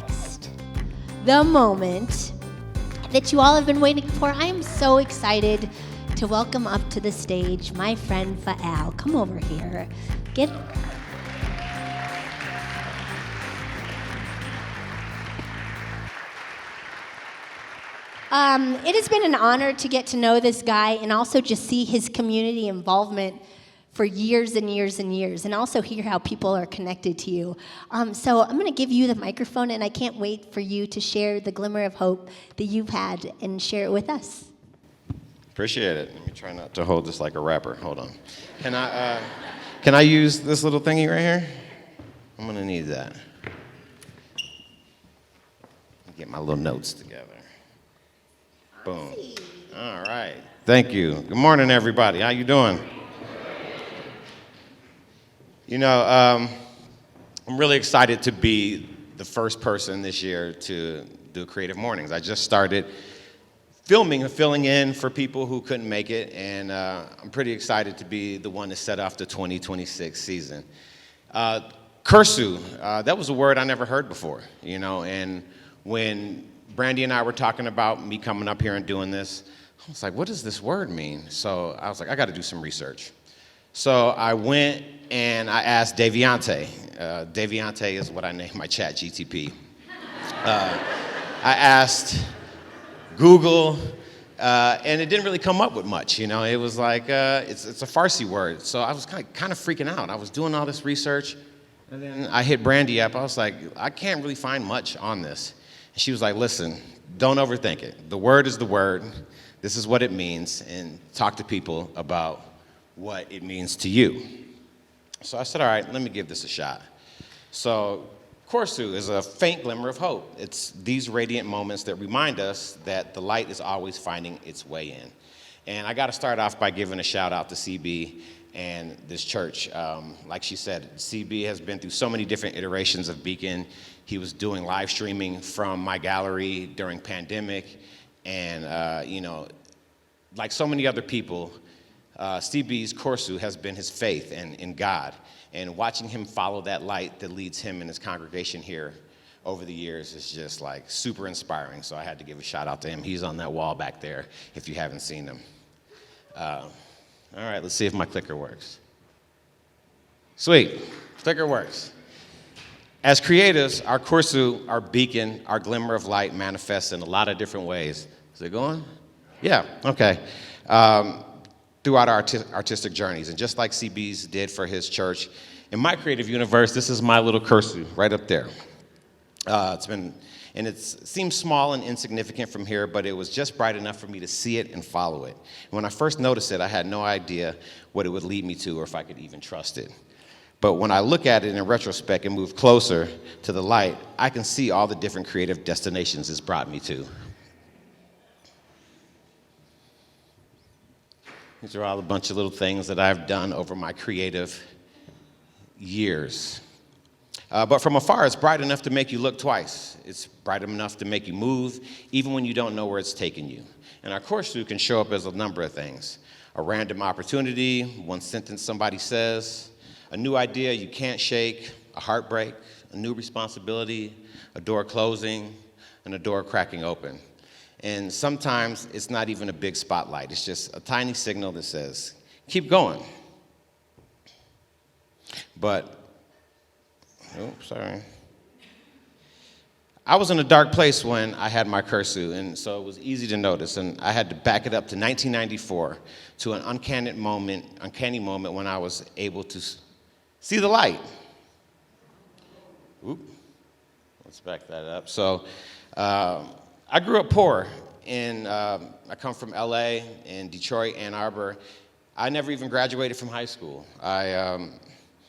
next, the moment that you all have been waiting for. I am so excited to welcome up to the stage my friend Faal. Come over here. It has been an honor to get to know this guy and also just see his community involvement for years and years and years, and also hear how people are connected to you. So I'm going to give you the microphone, and I can't wait for you to share the glimmer of hope that you've had and share it with us. Appreciate it. Let me try not to hold this like a rapper. Hold on. Can I use this little thingy right here? I'm going to need that. Get my little notes together. Boom. All right. Thank you. Good morning, everybody. How you doing? You know, I'm really excited to be the first person this year to do Creative Mornings. I just started filming and filling in for people who couldn't make it, and I'm pretty excited to be the one to set off the 2026 season. Koorsoo, that was a word I never heard before, you know, and when Brandy and I were talking about me coming up here and doing this, I was like, what does this word mean? So I was like, I got to do some research. So I went and I asked Deviante. Deviante is what I named my chat GTP. I asked Google, and it didn't really come up with much. You know, it was like, it's a Farsi word. So I was kind of freaking out. I was doing all this research, and then I hit Brandy up. I was like, I can't really find much on this. And she was like, listen, don't overthink it. The word is the word. This is what it means, and talk to people about what it means to you. So I said, all right, let me give this a shot. So Koorsoo is a faint glimmer of hope. It's these radiant moments that remind us that the light is always finding its way in. And I got to start off by giving a shout out to CB and this church. Like she said, CB has been through so many different iterations of Beacon. He was doing live streaming from my gallery during pandemic. And, you know, like so many other people, CB's Koorsoo has been his faith in God. And watching him follow that light that leads him and his congregation here over the years is just like super inspiring. So I had to give a shout out to him. He's on that wall back there if you haven't seen him. All right, let's see if my clicker works. Sweet, clicker works. As creatives, our Koorsoo, our beacon, our glimmer of light manifests in a lot of different ways. Is it going? Yeah, okay. Throughout our artistic journeys. And just like CB's did for his church, in my creative universe, this is my little Koorsoo right up there. It seems small and insignificant from here, but it was just bright enough for me to see it and follow it. When I first noticed it, I had no idea what it would lead me to or if I could even trust it. But when I look at it in retrospect and move closer to the light, I can see all the different creative destinations it's brought me to. These are all a bunch of little things that I've done over my creative years. But from afar, it's bright enough to make you look twice. It's bright enough to make you move, even when you don't know where it's taking you. And our Koorsoo can show up as a number of things. A random opportunity, one sentence somebody says, a new idea you can't shake, a heartbreak, a new responsibility, a door closing, and a door cracking open. And sometimes it's not even a big spotlight. It's just a tiny signal that says, keep going. But, sorry. I was in a dark place when I had my Koorsoo, and so it was easy to notice. And I had to back it up to 1994 to an uncanny moment when I was able to see the light. Oop. Let's back that up. So I grew up poor, and I come from LA and Detroit, Ann Arbor. I never even graduated from high school.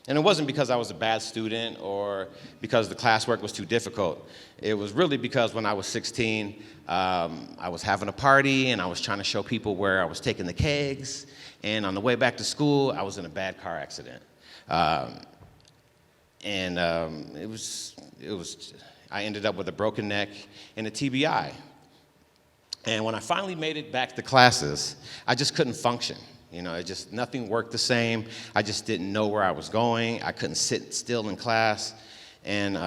And it wasn't because I was a bad student or because the classwork was too difficult. It was really because when I was 16, I was having a party and I was trying to show people where I was taking the kegs. And on the way back to school, I was in a bad car accident. I ended up with a broken neck and a TBI. And when I finally made it back to classes, I just couldn't function. You know, nothing worked the same. I just didn't know where I was going. I couldn't sit still in class. And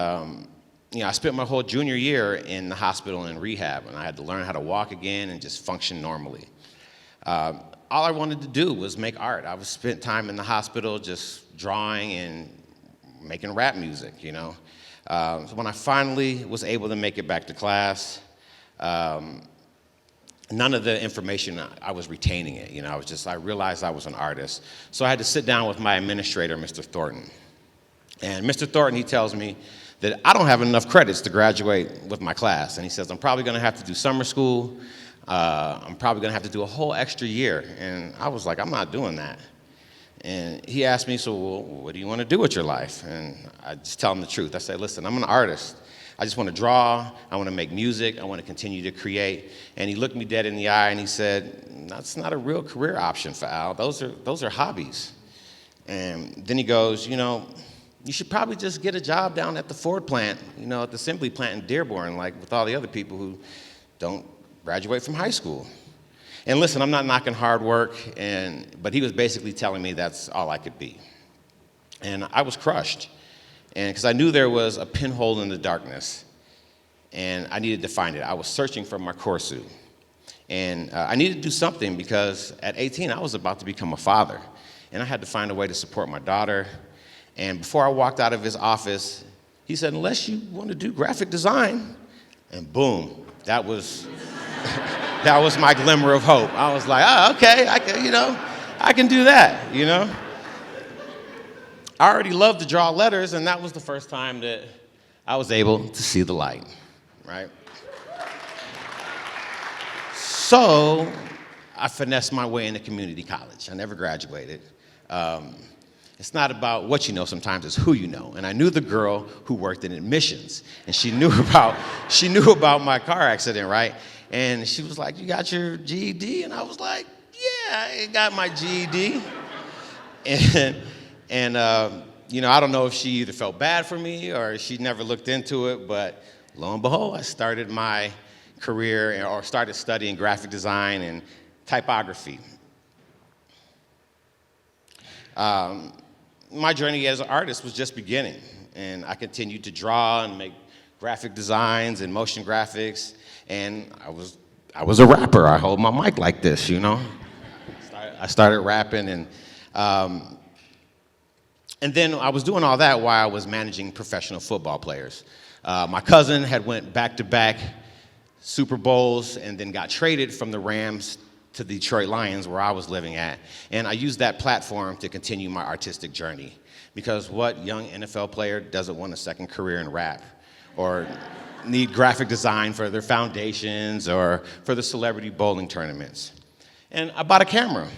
I spent my whole junior year in the hospital and rehab, and I had to learn how to walk again and just function normally. All I wanted to do was make art. I was spent time in the hospital just drawing and making rap music, So when I finally was able to make it back to class, none of the information, I was retaining it. I realized I was an artist. So I had to sit down with my administrator, Mr. Thornton. And Mr. Thornton, he tells me that I don't have enough credits to graduate with my class. And he says, I'm probably gonna have to do summer school. I'm probably gonna have to do a whole extra year. And I was like, I'm not doing that. And he asked me, so well, what do you want to do with your life? And I just tell him the truth. I say, listen, I'm an artist. I just want to draw. I want to make music. I want to continue to create. And he looked me dead in the eye and he said, that's not a real career option for Al. Those are hobbies. And then he goes, you should probably just get a job down at the Ford plant, at the assembly plant in Dearborn, like with all the other people who don't graduate from high school. And listen, I'm not knocking hard work, but he was basically telling me that's all I could be. And I was crushed, and because I knew there was a pinhole in the darkness, and I needed to find it. I was searching for my Koorsoo, and I needed to do something because at 18, I was about to become a father, and I had to find a way to support my daughter. And before I walked out of his office, he said, unless you want to do graphic design, and boom, that was... That was my glimmer of hope. I was like, okay, I can do that, I already loved to draw letters, and that was the first time that I was able to see the light, right? So I finessed my way into community college. I never graduated. It's not about what you know sometimes, it's who you know. And I knew the girl who worked in admissions, and she knew about my car accident, right? And she was like, you got your GED? And I was like, yeah, I got my GED. And I don't know if she either felt bad for me or she never looked into it, but lo and behold, I started my career or started studying graphic design and typography. My journey as an artist was just beginning, and I continued to draw and make graphic designs and motion graphics. And I was a rapper. I hold my mic like this, I started rapping, and then I was doing all that while I was managing professional football players. My cousin had went back-to-back Super Bowls and then got traded from the Rams to the Detroit Lions, where I was living at. And I used that platform to continue my artistic journey. Because what young NFL player doesn't want a second career in rap? Or need graphic design for their foundations or for the celebrity bowling tournaments. And I bought a camera.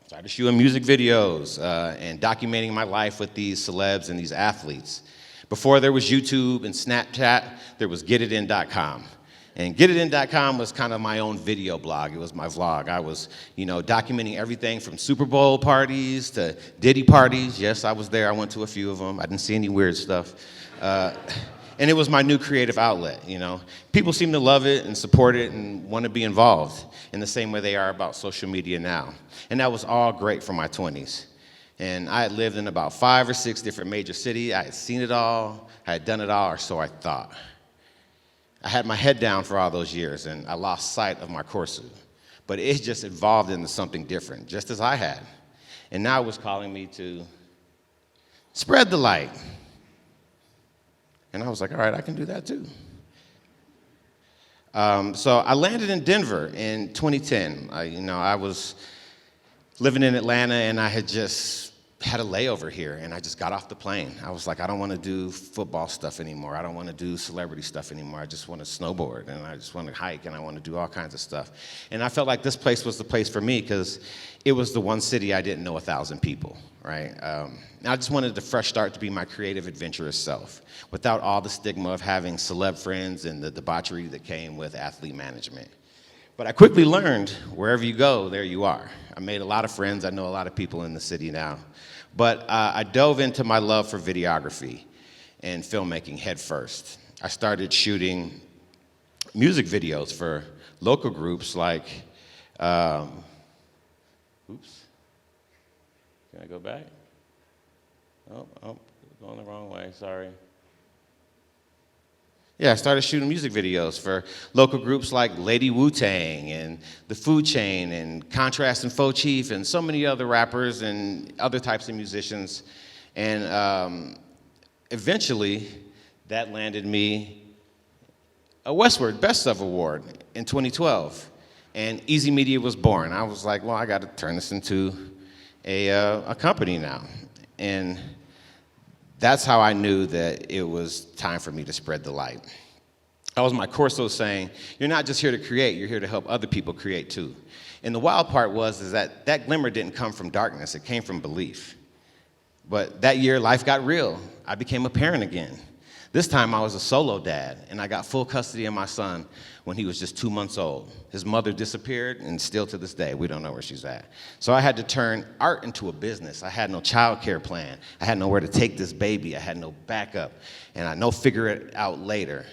Started shooting music videos and documenting my life with these celebs and these athletes. Before there was YouTube and Snapchat, there was getitin.com. And getitin.com was kind of my own video blog. It was my vlog. I was, documenting everything from Super Bowl parties to Diddy parties. Yes, I was there. I went to a few of them. I didn't see any weird stuff. And it was my new creative outlet, People seem to love it and support it and want to be involved in the same way they are about social media now. And that was all great for my 20s. And I had lived in about 5 or 6 different major cities. I had seen it all. I had done it all, or so I thought. I had my head down for all those years, and I lost sight of my Koorsoo. But it just evolved into something different, just as I had. And now it was calling me to spread the light. And I was like, all right, I can do that too. So I landed in Denver in 2010. I was living in Atlanta, and I had just had a layover here, and I just got off the plane. I was like, I don't want to do football stuff anymore. I don't want to do celebrity stuff anymore. I just want to snowboard, and I just want to hike, and I want to do all kinds of stuff. And I felt like this place was the place for me because it was the one city I didn't know 1,000 people, right? I just wanted the fresh start to be my creative, adventurous self without all the stigma of having celeb friends and the debauchery that came with athlete management. But I quickly learned, wherever you go, there you are. I made a lot of friends. I know a lot of people in the city now. But I dove into my love for videography and filmmaking head first. I started shooting music videos for local groups like, oops, can I go back? Oh, going the wrong way, sorry. Yeah, I started shooting music videos for local groups like Lady Wu-Tang and The Food Chain and Contrast and Faux Chief and so many other rappers and other types of musicians. And eventually, that landed me a Westward Best Of Award in 2012. And Easy Media was born. I was like, well, I got to turn this into a company now. And that's how I knew that it was time for me to spread the light. That was my Koorsoo saying, you're not just here to create, you're here to help other people create too. And the wild part is that glimmer didn't come from darkness, it came from belief. But that year, life got real. I became a parent again. This time I was a solo dad, and I got full custody of my son when he was just 2 months old. His mother disappeared, and still to this day, we don't know where she's at. So I had to turn art into a business. I had no child care plan. I had nowhere to take this baby. I had no backup, and I know figure it out later.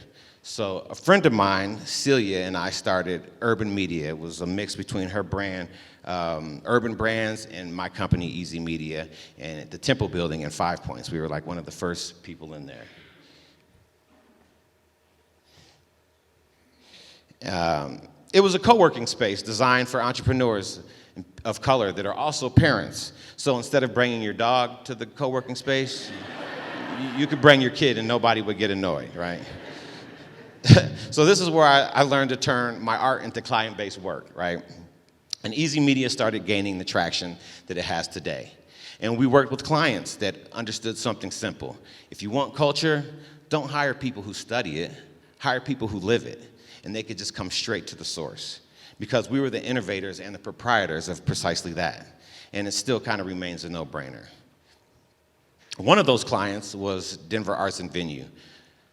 So a friend of mine, Celia, and I started Urban Media. It was a mix between her brand, Urban Brands, and my company, Easy Media, and at the Temple Building in 5 Points. We were like one of the first people in there. It was a co-working space designed for entrepreneurs of color that are also parents. So instead of bringing your dog to the co-working space, you could bring your kid and nobody would get annoyed, right? So this is where I learned to turn my art into client-based work, right? And Easy Media started gaining the traction that it has today. And we worked with clients that understood something simple. If you want culture, don't hire people who study it, hire people who live it. And they could just come straight to the source. Because we were the innovators and the proprietors of precisely that. And it still kind of remains a no-brainer. One of those clients was Denver Arts and Venue.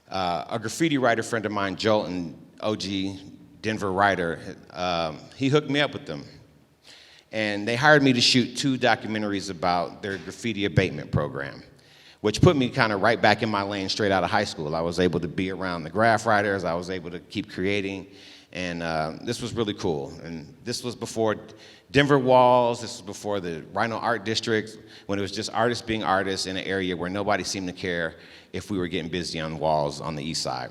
A graffiti writer friend of mine, Joel, and OG Denver writer, he hooked me up with them. And they hired me to shoot 2 documentaries about their graffiti abatement program, which put me kind of right back in my lane straight out of high school. I was able to be around the graph writers. I was able to keep creating. And this was really cool. And this was before Denver Walls. This was before the Rhino Art District, when it was just artists being artists in an area where nobody seemed to care if we were getting busy on walls on the east side.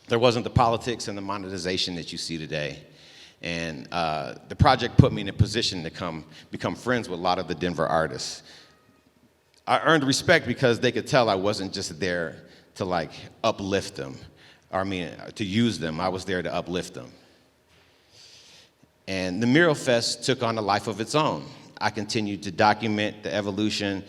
There wasn't the politics and the monetization that you see today. And the project put me in a position to become friends with a lot of the Denver artists. I earned respect because they could tell I wasn't just there to like uplift them, or to use them. I was there to uplift them. And the Mural Fest took on a life of its own. I continued to document the evolution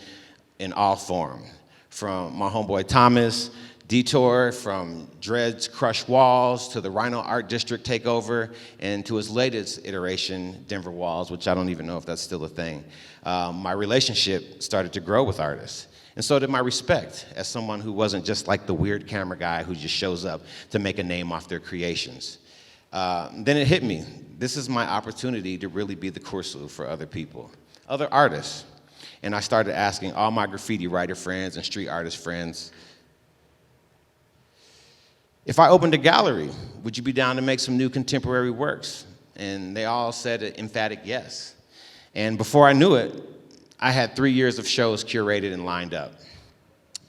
in all form, from my homeboy Thomas, Detour, from Dred's Crushed Walls to the Rhino Art District takeover, and to his latest iteration, Denver Walls, which I don't even know if that's still a thing. My relationship started to grow with artists. And so did my respect as someone who wasn't just like the weird camera guy who just shows up to make a name off their creations. Then it hit me. This is my opportunity to really be the Koorsoo for other people, other artists. And I started asking all my graffiti writer friends and street artist friends, if I opened a gallery, would you be down to make some new contemporary works? And they all said an emphatic yes. And before I knew it, I had 3 years of shows curated and lined up.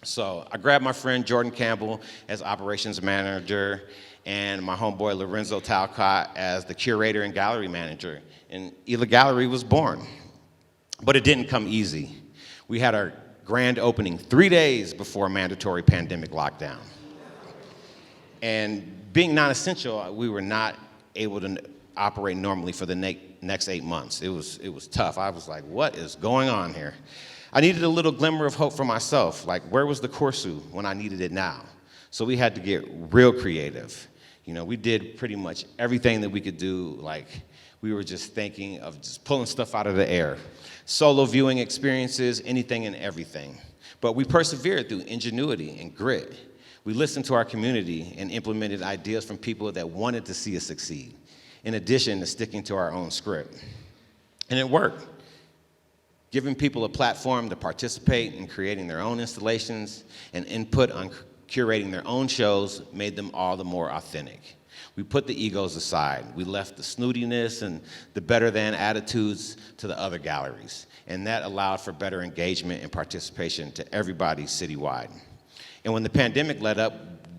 So I grabbed my friend Jordan Campbell as operations manager and my homeboy Lorenzo Talcott as the curator and gallery manager. And Ela Gallery was born. But it didn't come easy. We had our grand opening 3 days before a mandatory pandemic lockdown. And being non-essential, we were not able to operate normally for the next 8 months. It was tough. I was like, what is going on here? I needed a little glimmer of hope for myself. Like, where was the Koorsoo when I needed it now? So we had to get real creative. You know, we did pretty much everything that we could do. Like, we were just thinking of just pulling stuff out of the air. Solo viewing experiences, anything and everything. But we persevered through ingenuity and grit. We listened to our community and implemented ideas from people that wanted to see us succeed, in addition to sticking to our own script. And it worked. Giving people a platform to participate in creating their own installations and input on curating their own shows made them all the more authentic. We put the egos aside. We left the snootiness and the better-than attitudes to the other galleries. And that allowed for better engagement and participation to everybody citywide. And when the pandemic let up,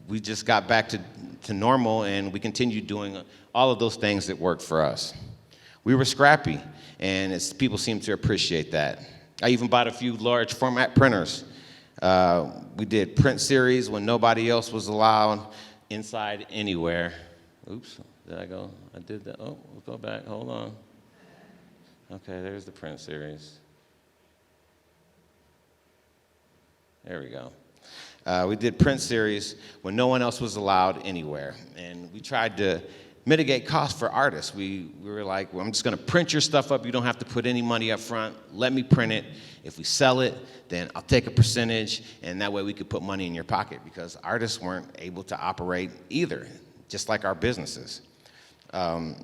we just got back to normal, and we continued doing all of those things that worked for us. We were scrappy, and people seem to appreciate that. I even bought a few large format printers. We did print series when nobody else was allowed inside anywhere. Oops, did I go? I did that. Oh, we'll go back. Hold on. Okay, there's the print series. There we go. We did print series when no one else was allowed anywhere. And we tried to mitigate costs for artists. We were like, well, I'm just going to print your stuff up. You don't have to put any money up front. Let me print it. If we sell it, then I'll take a percentage, and that way we could put money in your pocket, because artists weren't able to operate either, just like our businesses. And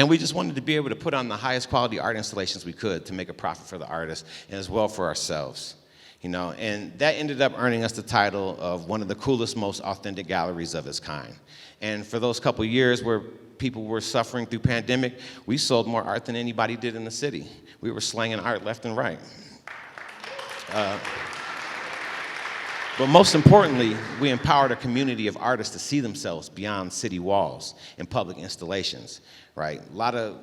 we just wanted to be able to put on the highest quality art installations we could to make a profit for the artists and as well for ourselves. And that ended up earning us the title of one of the coolest, most authentic galleries of its kind. And for those couple years where people were suffering through pandemic, we sold more art than anybody did in the city. We were slanging art left and right. But most importantly, we empowered a community of artists to see themselves beyond city walls in public installations, right? A lot of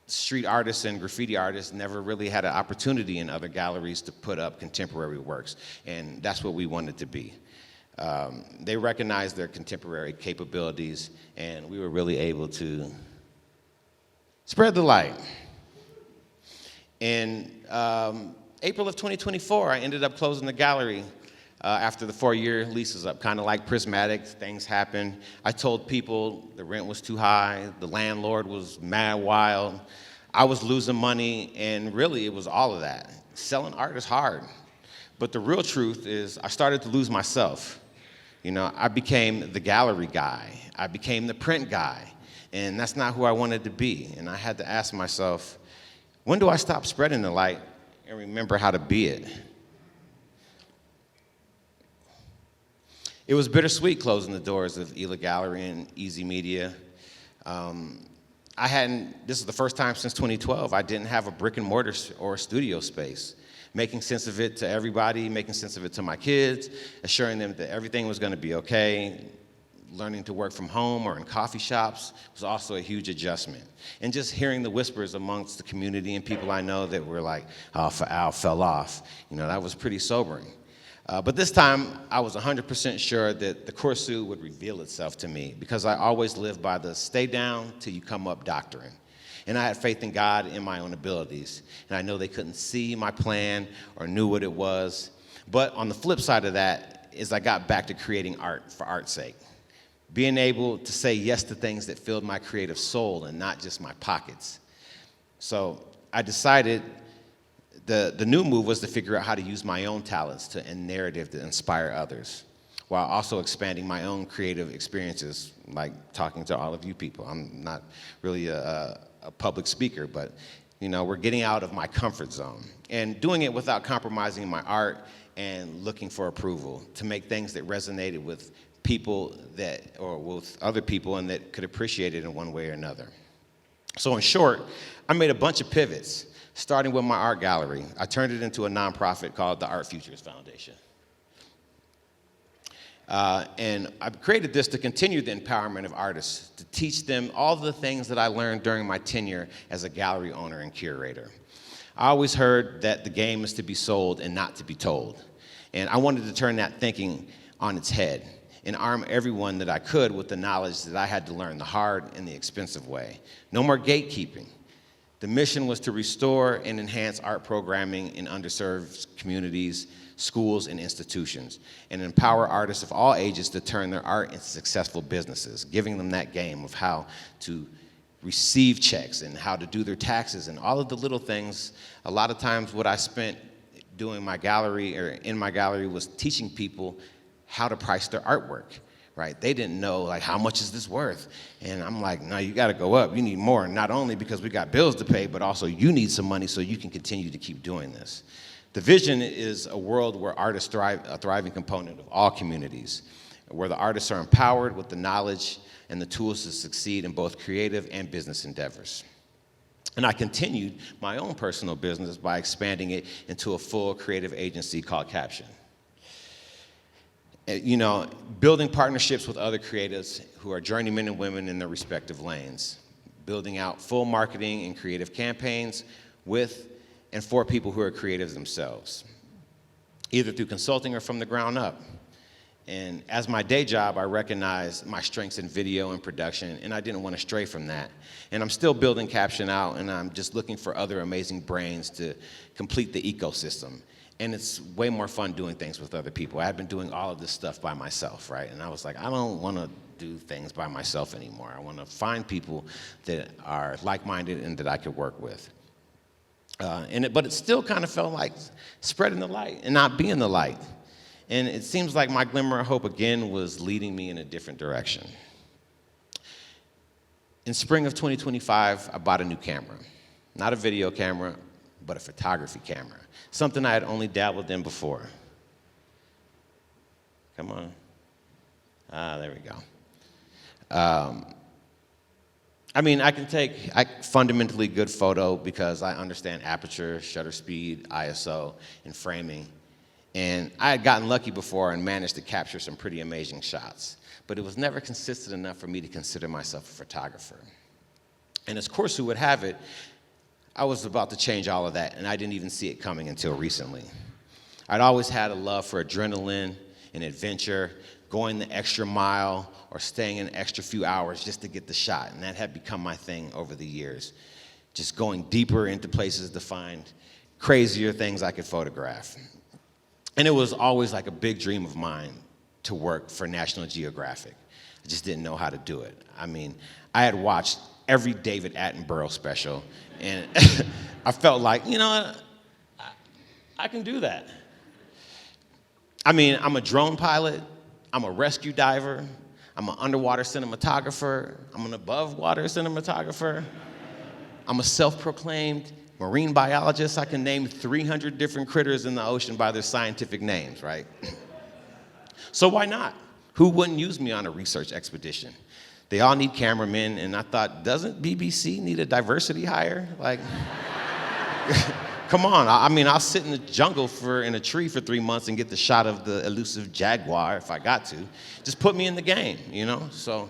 street artists and graffiti artists never really had an opportunity in other galleries to put up contemporary works, and that's what we wanted to be. They recognized their contemporary capabilities, and we were really able to spread the light. In April of 2024, I ended up closing the gallery after the 4-year lease was up. Kind of like Prismatic, things happened. I told people the rent was too high, the landlord was mad wild, I was losing money, and really it was all of that. Selling art is hard. But the real truth is I started to lose myself. I became the gallery guy. I became the print guy. And that's not who I wanted to be. And I had to ask myself, when do I stop spreading the light and remember how to be it? It was bittersweet closing the doors of Ela Gallery and Easy Media. This is the first time since 2012 I didn't have a brick and mortar or a studio space. Making sense of it to everybody, making sense of it to my kids, assuring them that everything was going to be okay. Learning to work from home or in coffee shops was also a huge adjustment. And just hearing the whispers amongst the community and people I know that were like, oh, Al fell off, that was pretty sobering. But this time, I was 100% sure that the Koorsoo would reveal itself to me, because I always lived by the stay down till you come up doctrine. And I had faith in God and my own abilities. And I know they couldn't see my plan or knew what it was. But on the flip side of that is I got back to creating art for art's sake. Being able to say yes to things that filled my creative soul and not just my pockets. So I decided the new move was to figure out how to use my own talents and narrative to inspire others, while also expanding my own creative experiences, like talking to all of you people. I'm not really a public speaker, but we're getting out of my comfort zone and doing it without compromising my art and looking for approval to make things that resonated with people or with other people and that could appreciate it in one way or another. So in short, I made a bunch of pivots, starting with my art gallery. I turned it into a nonprofit called the Art Futures Foundation. And I created this to continue the empowerment of artists, to teach them all the things that I learned during my tenure as a gallery owner and curator. I always heard that the game is to be sold and not to be told. And I wanted to turn that thinking on its head and arm everyone that I could with the knowledge that I had to learn the hard and the expensive way. No more gatekeeping. The mission was to restore and enhance art programming in underserved communities, schools, and institutions, and empower artists of all ages to turn their art into successful businesses, giving them that game of how to receive checks and how to do their taxes and all of the little things. A lot of times what I spent doing my gallery or in my gallery was teaching people how to price their artwork. Right? They didn't know, like, how much is this worth? And I'm like, no, you got to go up. You need more, not only because we got bills to pay, but also you need some money so you can continue to keep doing this. The vision is a world where artists thrive, a thriving component of all communities, where the artists are empowered with the knowledge and the tools to succeed in both creative and business endeavors. And I continued my own personal business by expanding it into a full creative agency called Caption. Building partnerships with other creatives who are journeymen and women in their respective lanes, building out full marketing and creative campaigns with and for people who are creatives themselves, either through consulting or from the ground up. And as my day job, I recognized my strengths in video and production, and I didn't want to stray from that. And I'm still building Caption out, and I'm just looking for other amazing brains to complete the ecosystem. And it's way more fun doing things with other people. I've been doing all of this stuff by myself, right? And I was like, I don't want to do things by myself anymore. I want to find people that are like-minded and that I could work with. But it still kind of felt like spreading the light and not being the light. And it seems like my glimmer of hope again was leading me in a different direction. In spring of 2025, I bought a new camera. Not a video camera, but a photography camera. Something I had only dabbled in before. Come on. There we go. I can take fundamentally good photo because I understand aperture, shutter speed, ISO, and framing. And I had gotten lucky before and managed to capture some pretty amazing shots. But it was never consistent enough for me to consider myself a photographer. And as Koorsoo would have it, I was about to change all of that, and I didn't even see it coming until recently. I'd always had a love for adrenaline and adventure, going the extra mile or staying an extra few hours just to get the shot, and that had become my thing over the years. Just going deeper into places to find crazier things I could photograph. And it was always like a big dream of mine to work for National Geographic. I just didn't know how to do it. I had watched every David Attenborough special, and I felt like, I can do that. I'm a drone pilot, I'm a rescue diver, I'm an underwater cinematographer, I'm an above water cinematographer, I'm a self-proclaimed marine biologist. I can name 300 different critters in the ocean by their scientific names, right? So why not? Who wouldn't use me on a research expedition? They all need cameramen, and I thought, doesn't BBC need a diversity hire? Like, come on. I'll sit in the jungle in a tree for 3 months and get the shot of the elusive jaguar if I got to. Just put me in the game, So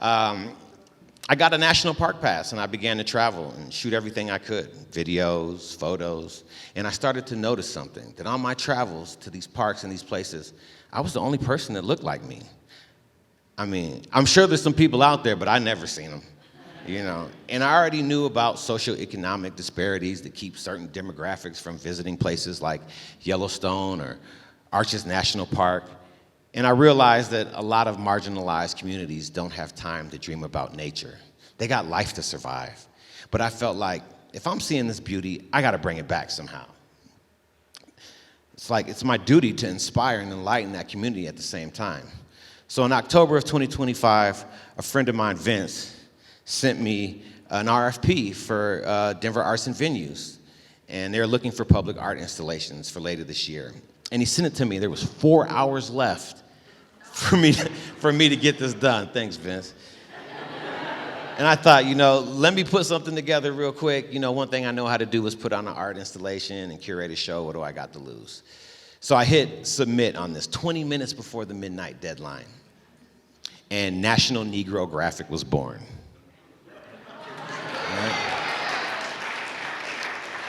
I got a national park pass, and I began to travel and shoot everything I could, videos, photos. And I started to notice something, that on my travels to these parks and these places, I was the only person that looked like me. I'm sure there's some people out there, but I never seen them, And I already knew about socioeconomic disparities that keep certain demographics from visiting places like Yellowstone or Arches National Park. And I realized that a lot of marginalized communities don't have time to dream about nature. They got life to survive. But I felt like, if I'm seeing this beauty, I gotta bring it back somehow. It's my duty to inspire and enlighten that community at the same time. So in October of 2025, a friend of mine, Vince, sent me an RFP for Denver Arts and Venues. And they're looking for public art installations for later this year. And he sent it to me. There was 4 hours left for me to get this done. Thanks, Vince. And I thought, let me put something together real quick. One thing I know how to do is put on an art installation and curate a show. What do I got to lose? So I hit submit on this 20 minutes before the midnight deadline. And National Negro Graphic was born.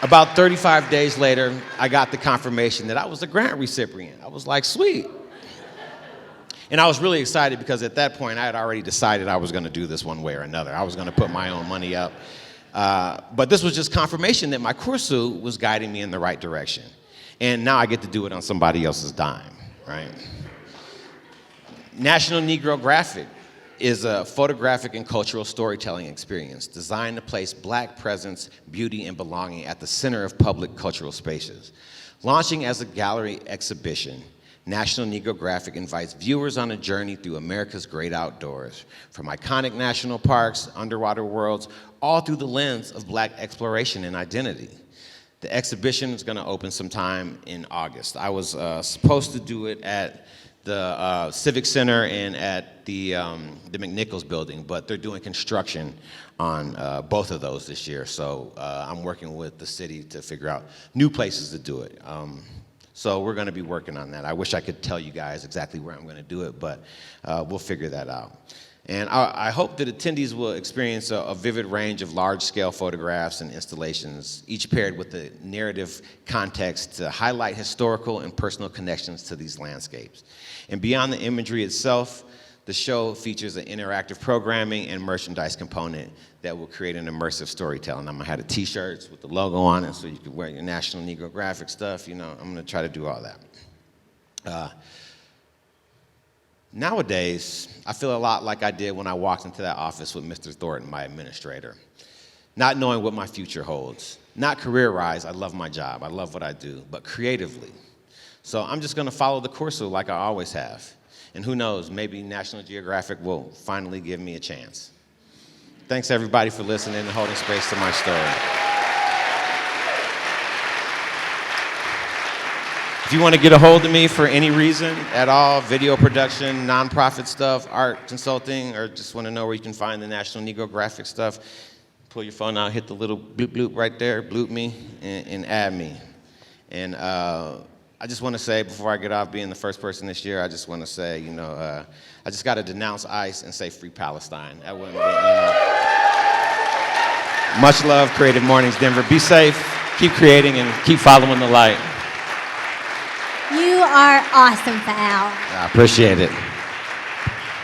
About 35 days later, I got the confirmation that I was a grant recipient. I was like, sweet. And I was really excited because at that point, I had already decided I was going to do this one way or another. I was going to put my own money up. But this was just confirmation that my Koorsoo was guiding me in the right direction. And now I get to do it on somebody else's dime, right? National Negro Graphic is a photographic and cultural storytelling experience designed to place Black presence, beauty, and belonging at the center of public cultural spaces. Launching as a gallery exhibition, National Negro Graphic invites viewers on a journey through America's great outdoors, from iconic national parks, underwater worlds, all through the lens of Black exploration and identity. The exhibition is going to open sometime in August. I was supposed to do it at the Civic Center and at the McNichols building, but they're doing construction on both of those this year. So I'm working with the city to figure out new places to do it. So we're going to be working on that. I wish I could tell you guys exactly where I'm going to do it, but we'll figure that out. And I hope that attendees will experience a vivid range of large-scale photographs and installations, each paired with a narrative context to highlight historical and personal connections to these landscapes. And beyond the imagery itself, the show features an interactive programming and merchandise component that will create an immersive storytelling. I'm gonna have the t-shirts with the logo on it so you can wear your National Negro Graphic stuff. You know, I'm gonna try to do all that. Nowadays, I feel a lot like I did when I walked into that office with Mr. Thornton, my administrator, not knowing what my future holds. Not career-wise, I love my job, I love what I do, but creatively. So I'm just gonna follow the Koorsoo like I always have. And who knows, maybe National Geographic will finally give me a chance. Thanks everybody for listening and holding space to my story. If you want to get a hold of me for any reason at all, video production, nonprofit stuff, art consulting, or just want to know where you can find the National Negro Graphic stuff, pull your phone out, hit the little bloop bloop right there, bloop me, and add me. And I just want to say, before I get off being the first person this year, I just want to say, you know, I just got to denounce ICE and say free Palestine. That wouldn't be, you know. Much love, Creative Mornings, Denver. Be safe, keep creating, and keep following the light. You are awesome, Al. I appreciate it.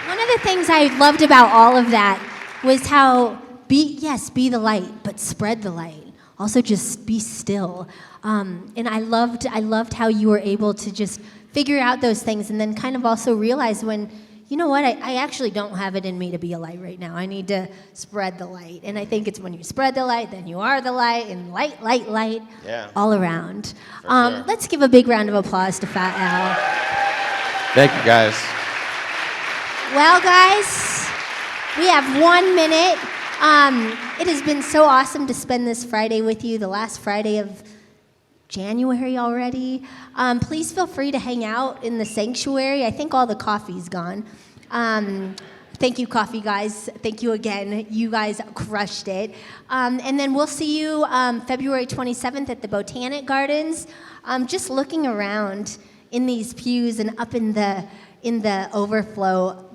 One of the things I loved about all of that was how, be the light, but spread the light. Also, just be still. And I loved how you were able to just figure out those things and then kind of also realize when, you know what, I actually don't have it in me to be a light right now. I need to spread the light. And I think it's when you spread the light, then you are the light, and light, yeah, all around. Sure. Let's give a big round of applause to Fat Al. Thank you, guys. Well, guys, we have 1 minute. It has been so awesome to spend this Friday with you, the last Friday of January already. Please feel free to hang out in the sanctuary. I think all the coffee's gone. Thank you, coffee guys. Thank you again. You guys crushed it. And then we'll see you February 27th at the Botanic Gardens. Just looking around in these pews and up in the overflow,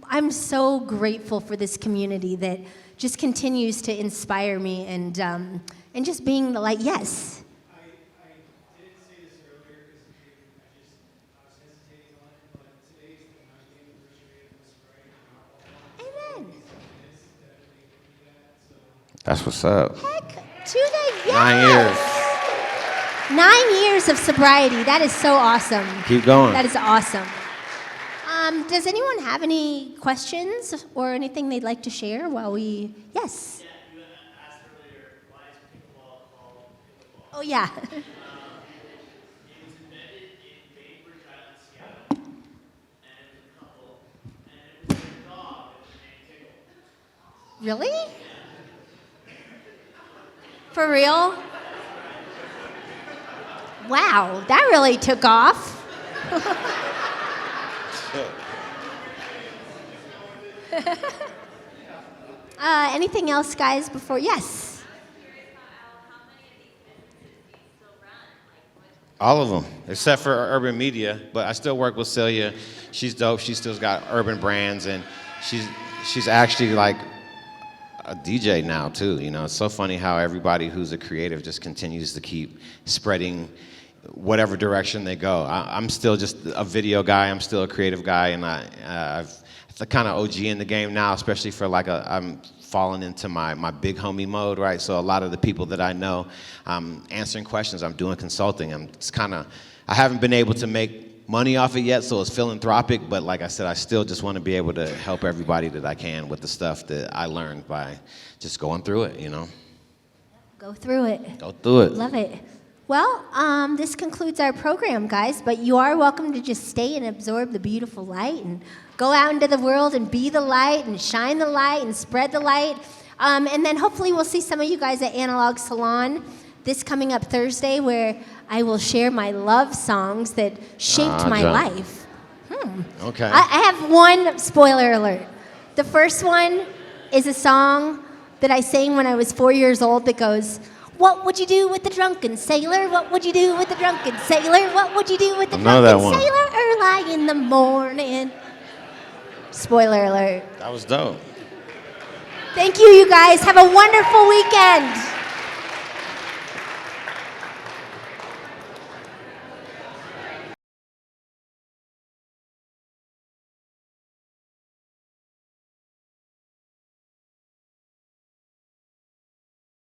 I'm so grateful for this community that just continues to inspire me and just being the light. Yes. I didn't say this earlier because I was hesitating on it, but today's the 90th anniversary of this writing. Amen. That's what's up. Heck, to the 9 years. 9 years of sobriety. That is so awesome. Keep going. That is awesome. Does anyone have any questions or anything they'd like to share while we... Yes. Yeah, you asked earlier, why is pickleball called pickleball? Oh, yeah. It was invented in Bainbridge Island, Seattle, and it was a couple, and it was their dog that was named Pickle. Really? For real? Wow, that really took off. Anything else, guys, before? Yes. All of them, except for urban media. But I still work with Celia. She's dope. She still's got urban brands, and she's actually like a DJ now too. You know, it's so funny how everybody who's a creative just continues to keep spreading whatever direction they go. I'm still just a video guy. I'm still a creative guy, and I've the kind of OG in the game now, especially for like I'm falling into my big homie mode, right? So a lot of the people that I know, I'm answering questions, I'm doing consulting. I haven't been able to make money off it yet, so it's philanthropic, but like I said, I still just want to be able to help everybody that I can with the stuff that I learned by just going through it, you know? Go through it. Go through it. Love it. Well, this concludes our program, guys, but you are welcome to just stay and absorb the beautiful light and go out into the world and be the light and shine the light and spread the light. And then hopefully we'll see some of you guys at Analog Salon this coming up Thursday, where I will share my love songs that shaped my life. Okay. I have one spoiler alert. The first one is a song that I sang when I was 4 years old that goes, What would you do with the drunken sailor? What would you do with the drunken sailor? What would you do with the I know that drunken one. sailor early in the morning? Spoiler alert. That was dope. Thank you, you guys. Have a wonderful weekend.